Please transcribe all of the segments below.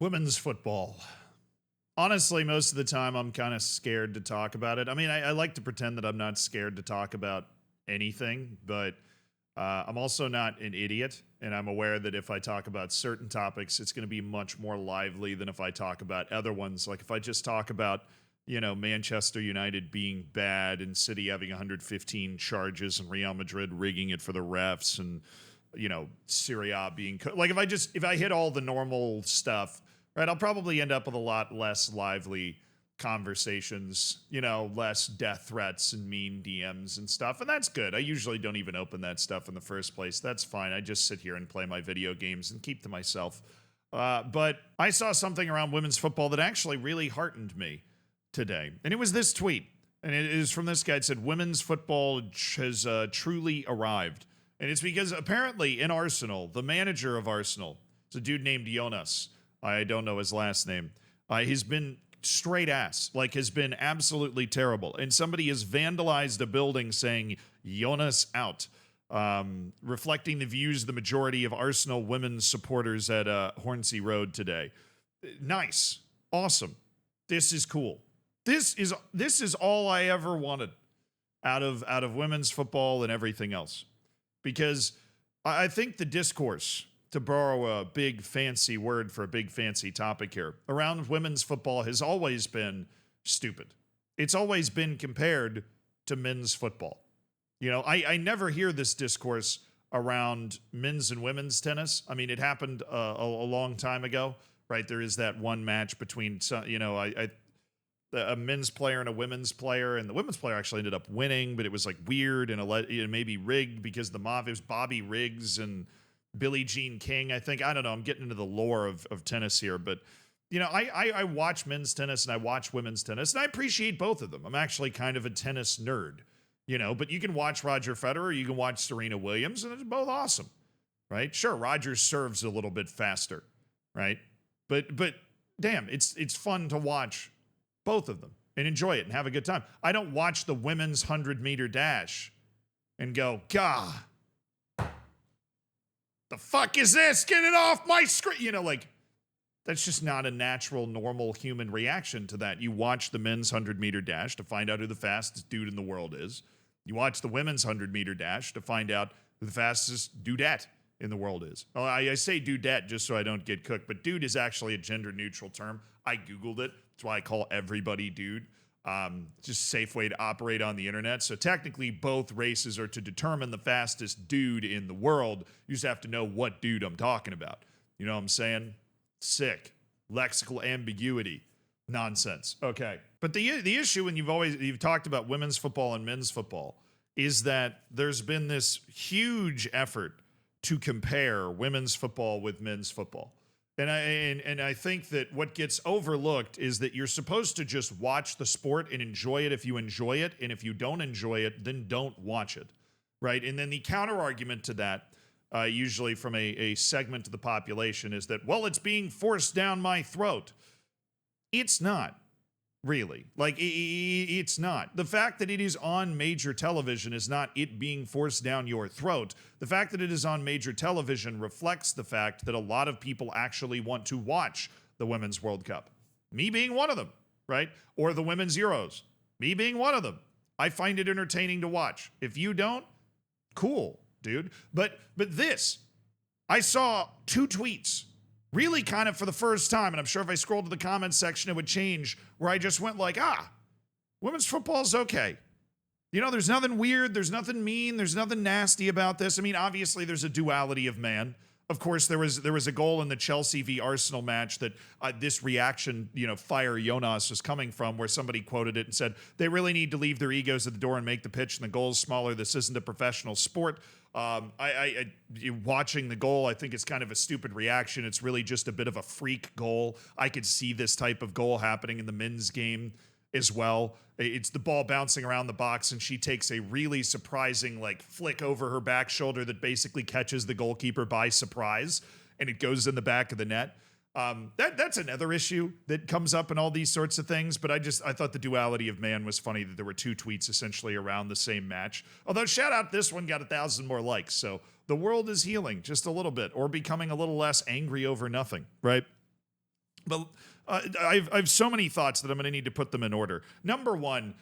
Women's football. Honestly, most of the time I'm kind of scared to talk about it. I mean, I like to pretend that I'm not scared to talk about anything, but I'm also not an idiot. And I'm aware that if I talk about certain topics, it's going to be much more lively than if I talk about other ones. Like if I just talk about, Manchester United being bad and City having 115 charges and Real Madrid rigging it for the refs and, Serie A being like if I hit all the normal stuff, right, I'll probably end up with a lot less lively conversations, less death threats and mean DMs and stuff. And that's good. I usually don't even open that stuff in the first place. That's fine. I just sit here and play my video games and keep to myself. But I saw something around women's football that actually really heartened me today. And it was this tweet. And it is from this guy. It said, women's football has truly arrived. And it's because apparently in Arsenal, the manager of Arsenal, it's a dude named Jonas. I don't know his last name. He's been straight ass, like has been absolutely terrible. And somebody has vandalized a building saying Jonas out, reflecting the views of the majority of Arsenal women's supporters at Hornsey Road today. Nice. Awesome. This is cool. This is all I ever wanted out of women's football and everything else. Because I think the discourse, to borrow a big fancy word for a big fancy topic here, around women's football has always been stupid. It's always been compared to men's football. I never hear this discourse around men's and women's tennis. I mean, it happened a long time ago, right? There is that one match between, a men's player and a women's player, and the women's player actually ended up winning, but it was like weird and maybe rigged because it was Bobby Riggs and Billie Jean King, I think. I don't know. I'm getting into the lore of tennis here, but I watch men's tennis and I watch women's tennis, and I appreciate both of them. I'm actually kind of a tennis nerd, but you can watch Roger Federer, you can watch Serena Williams, and it's both awesome, right? Sure, Roger serves a little bit faster, right? But damn, it's fun to watch both of them and enjoy it and have a good time. I don't watch the women's 100-meter dash and go, God, the fuck is this? Get it off my screen. That's just not a natural, normal human reaction to that. You watch the men's 100-meter dash to find out who the fastest dude in the world is. You watch the women's 100-meter dash to find out who the fastest dudette in the world is. Well, I say dudette just so I don't get cooked, but dude is actually a gender-neutral term. I Googled it. That's why I call everybody dude. Just a safe way to operate on the internet. So technically both races are to determine the fastest dude in the world. You just have to know what dude I'm talking about. You know what I'm saying? Sick. Lexical ambiguity. Nonsense. Okay. But the issue when you've talked about women's football and men's football is that there's been this huge effort to compare women's football with men's football. And I think that what gets overlooked is that you're supposed to just watch the sport and enjoy it if you enjoy it. And if you don't enjoy it, then don't watch it, right? And then the counter argument to that, usually from a segment of the population, is that, well, it's being forced down my throat. It's not. Really. It's not. The fact that it is on major television is not it being forced down your throat. The fact that it is on major television reflects the fact that a lot of people actually want to watch the Women's World Cup. Me being one of them, right? Or the Women's Euros. Me being one of them. I find it entertaining to watch. If you don't, cool, dude. But this, I saw two tweets really kind of for the first time, and I'm sure if I scrolled to the comments section, it would change, where I just went like, women's football is okay. There's nothing weird, there's nothing mean, there's nothing nasty about this. I mean, obviously there's a duality of man. Of course, there was a goal in the Chelsea v Arsenal match that this reaction, fire Jonas was coming from, where somebody quoted it and said, they really need to leave their egos at the door and make the pitch, and the goal's smaller. This isn't a professional sport. Watching the goal, I think it's kind of a stupid reaction. It's really just a bit of a freak goal. I could see this type of goal happening in the men's game as well. It's the ball bouncing around the box, and she takes a really surprising flick over her back shoulder that basically catches the goalkeeper by surprise, and it goes in the back of the net. That's another issue that comes up in all these sorts of things, but I thought the duality of man was funny, that there were two tweets essentially around the same match. Although, shout out, this one got 1,000 more likes, so the world is healing just a little bit, or becoming a little less angry over nothing, right? But I've so many thoughts that I'm going to need to put them in order. Number one,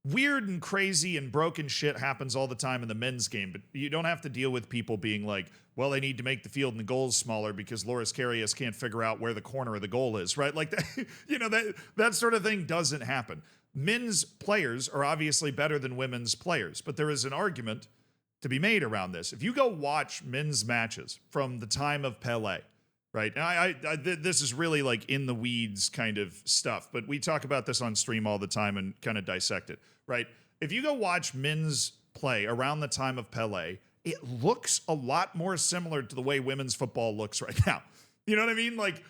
weird and crazy and broken shit happens all the time in the men's game, but you don't have to deal with people being like, well, they need to make the field and the goals smaller because Loris Karius can't figure out where the corner of the goal is, right? Like that, that sort of thing doesn't happen. Men's players are obviously better than women's players, but there is an argument to be made around this. If you go watch men's matches from the time of Pelé, right? And this is really like in the weeds kind of stuff, but we talk about this on stream all the time and kind of dissect it, right? If you go watch men's play around the time of Pelé, it looks a lot more similar to the way women's football looks right now. You know what I mean? Like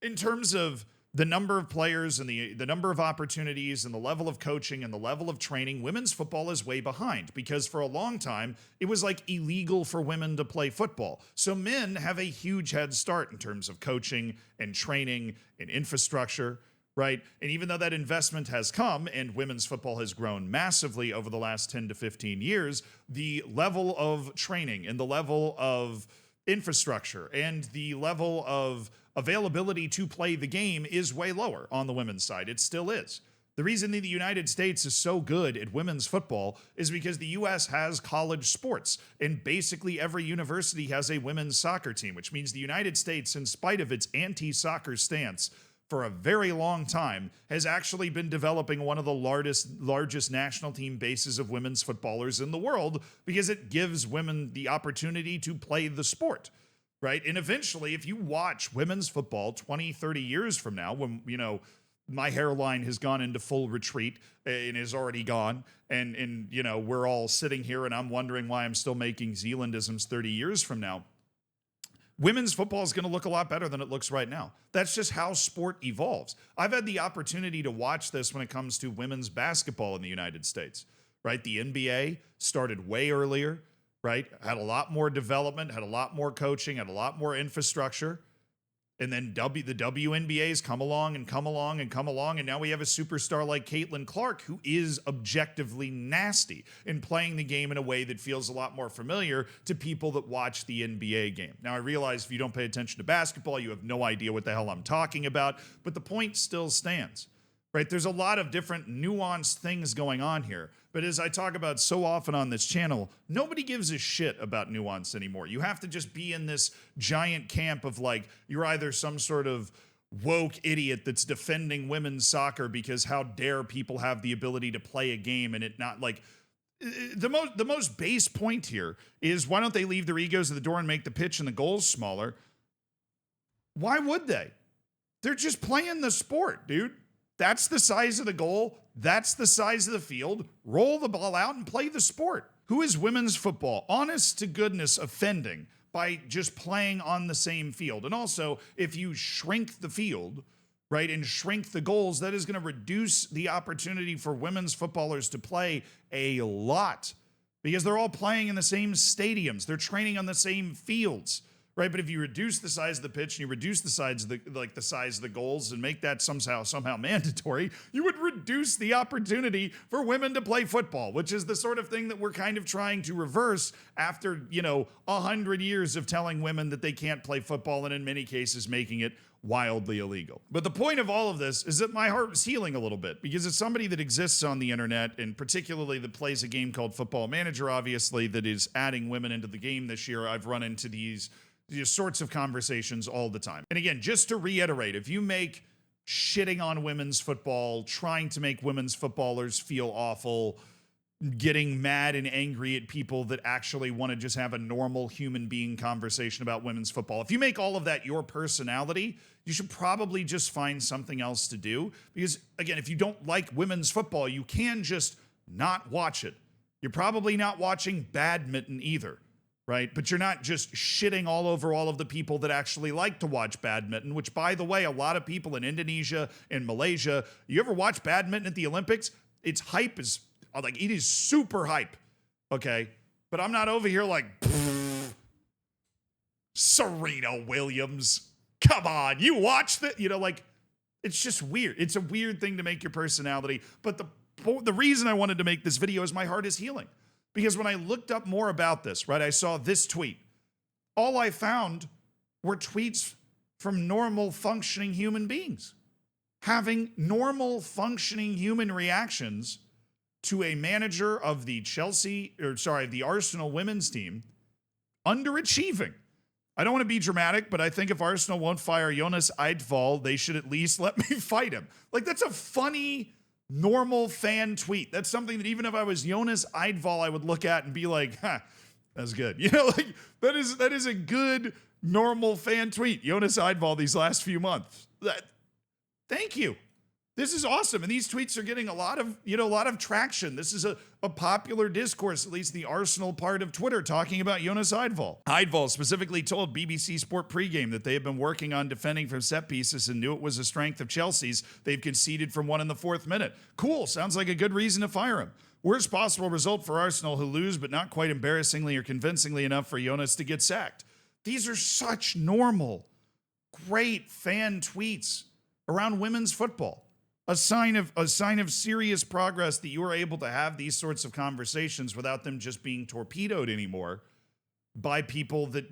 in terms of the number of players and the number of opportunities and the level of coaching and the level of training, women's football is way behind because for a long time, it was like illegal for women to play football. So men have a huge head start in terms of coaching and training and infrastructure, right? And even though that investment has come and women's football has grown massively over the last 10 to 15 years, the level of training and the level of infrastructure and the level of availability to play the game is way lower on the women's side. It still is. The reason that the United States is so good at women's football is because the U.S. has college sports, and basically every university has a women's soccer team, which means the United States, in spite of its anti-soccer stance, for a very long time, has actually been developing one of the largest national team bases of women's footballers in the world because it gives women the opportunity to play the sport, right? And eventually, if you watch women's football 20, 30 years from now, when, my hairline has gone into full retreat and is already gone, and we're all sitting here and I'm wondering why I'm still making Zealandisms 30 years from now, women's football is going to look a lot better than it looks right now. That's just how sport evolves. I've had the opportunity to watch this when it comes to women's basketball in the United States, right? The NBA started way earlier, right? Had a lot more development, had a lot more coaching, had a lot more infrastructure. And then the WNBA's come along, and now we have a superstar like Caitlin Clark, who is objectively nasty in playing the game in a way that feels a lot more familiar to people that watch the NBA game. Now, I realize if you don't pay attention to basketball, you have no idea what the hell I'm talking about, but the point still stands, right? There's a lot of different nuanced things going on here. But as I talk about so often on this channel, nobody gives a shit about nuance anymore. You have to just be in this giant camp of like, you're either some sort of woke idiot that's defending women's soccer because how dare people have the ability to play a game and it not like, the most base point here is why don't they leave their egos at the door and make the pitch and the goals smaller? Why would they? They're just playing the sport, dude. That's the size of the goal. That's the size of the field. Roll the ball out and play the sport. Who is women's football, honest to goodness, offending by just playing on the same field? And also, if you shrink the field, right, and shrink the goals, that is going to reduce the opportunity for women's footballers to play a lot because they're all playing in the same stadiums. They're training on the same fields. Right, but if you reduce the size of the pitch and you reduce the size of the goals and make that somehow mandatory, you would reduce the opportunity for women to play football, which is the sort of thing that we're kind of trying to reverse after 100 years of telling women that they can't play football and in many cases making it wildly illegal. But the point of all of this is that my heart is healing a little bit because as somebody that exists on the internet and particularly that plays a game called Football Manager, obviously, that is adding women into the game this year, I've run into these sorts of conversations all the time. And again, just to reiterate, if you make shitting on women's football, trying to make women's footballers feel awful, getting mad and angry at people that actually want to just have a normal human being conversation about women's football, if you make all of that your personality, you should probably just find something else to do. Because again, if you don't like women's football, you can just not watch it. You're probably not watching badminton either. Right? But you're not just shitting all over all of the people that actually like to watch badminton, which, by the way, a lot of people in Indonesia and Malaysia, you ever watch badminton at the Olympics? Its hype is, like, it is super hype, okay? But I'm not over here like, Serena Williams, come on, you watch that? It's just weird. It's a weird thing to make your personality. But the reason I wanted to make this video is my heart is healing. Because when I looked up more about this, right, I saw this tweet. All I found were tweets from normal functioning human beings. Having normal functioning human reactions to a manager of the the Arsenal women's team underachieving. I don't want to be dramatic, but I think if Arsenal won't fire Jonas Eidfall, they should at least let me fight him. Like, that's a funny, normal fan tweet. That's something that even if I was Jonas Eidfall, I would look at and be like, that's good. You know, like, that is a good, normal fan tweet. Jonas Eidfall these last few months. Thank you. This is awesome. And these tweets are getting a lot of traction. This is a popular discourse, at least the Arsenal part of Twitter, talking about Jonas Eidfall. Eidfall specifically told BBC Sport Pregame that they have been working on defending from set pieces and knew it was a strength of Chelsea's. They've conceded from one in the 4th minute. Cool. Sounds like a good reason to fire him. Worst possible result for Arsenal, who lose, but not quite embarrassingly or convincingly enough for Jonas to get sacked. These are such normal, great fan tweets around women's football. A sign of serious progress that you are able to have these sorts of conversations without them just being torpedoed anymore by people that,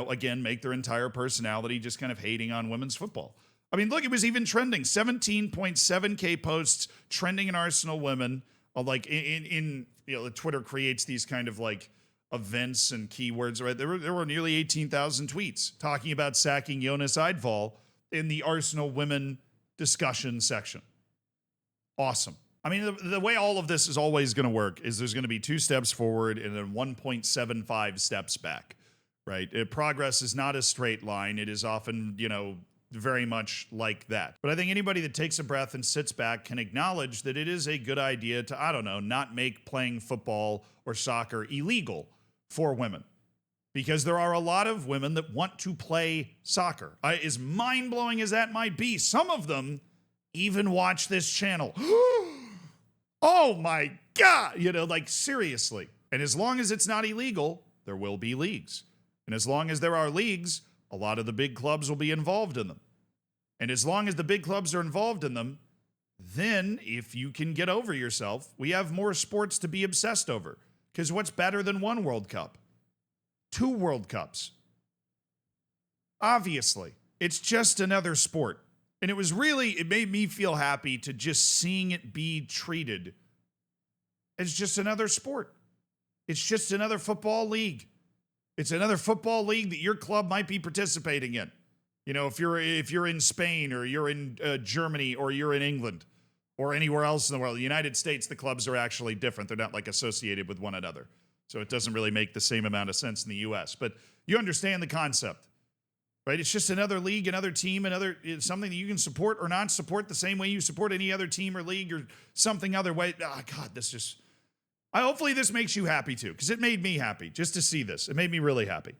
again, make their entire personality just kind of hating on women's football. I mean, look, it was even trending. 17.7K posts trending in Arsenal women. Like Twitter creates these kind of like events and keywords, right? There were nearly 18,000 tweets talking about sacking Jonas Eidfall in the Arsenal women discussion section. Awesome. I mean, the way all of this is always going to work is there's going to be 2 steps forward and then 1.75 steps back, right? Progress is not a straight line. It is often, very much like that. But I think anybody that takes a breath and sits back can acknowledge that it is a good idea to, not make playing football or soccer illegal for women. Because there are a lot of women that want to play soccer. As mind-blowing as that might be, some of them even watch this channel. Oh my God! Seriously. And as long as it's not illegal, there will be leagues. And as long as there are leagues, a lot of the big clubs will be involved in them. And as long as the big clubs are involved in them, then if you can get over yourself, we have more sports to be obsessed over. Because what's better than 1 World Cup? 2 World Cups. Obviously, it's just another sport. And it made me feel happy to just seeing it be treated as just another sport. It's just another football league. It's another football league that your club might be participating in. If you're in Spain or you're in Germany or you're in England or anywhere else in the world, the United States, the clubs are actually different. They're not associated with one another. So it doesn't really make the same amount of sense in the US. But you understand the concept. Right? It's just another league, another team, something that you can support or not support the same way you support any other team or league or something other way. Oh, God, hopefully this makes you happy too, because it made me happy just to see this. It made me really happy.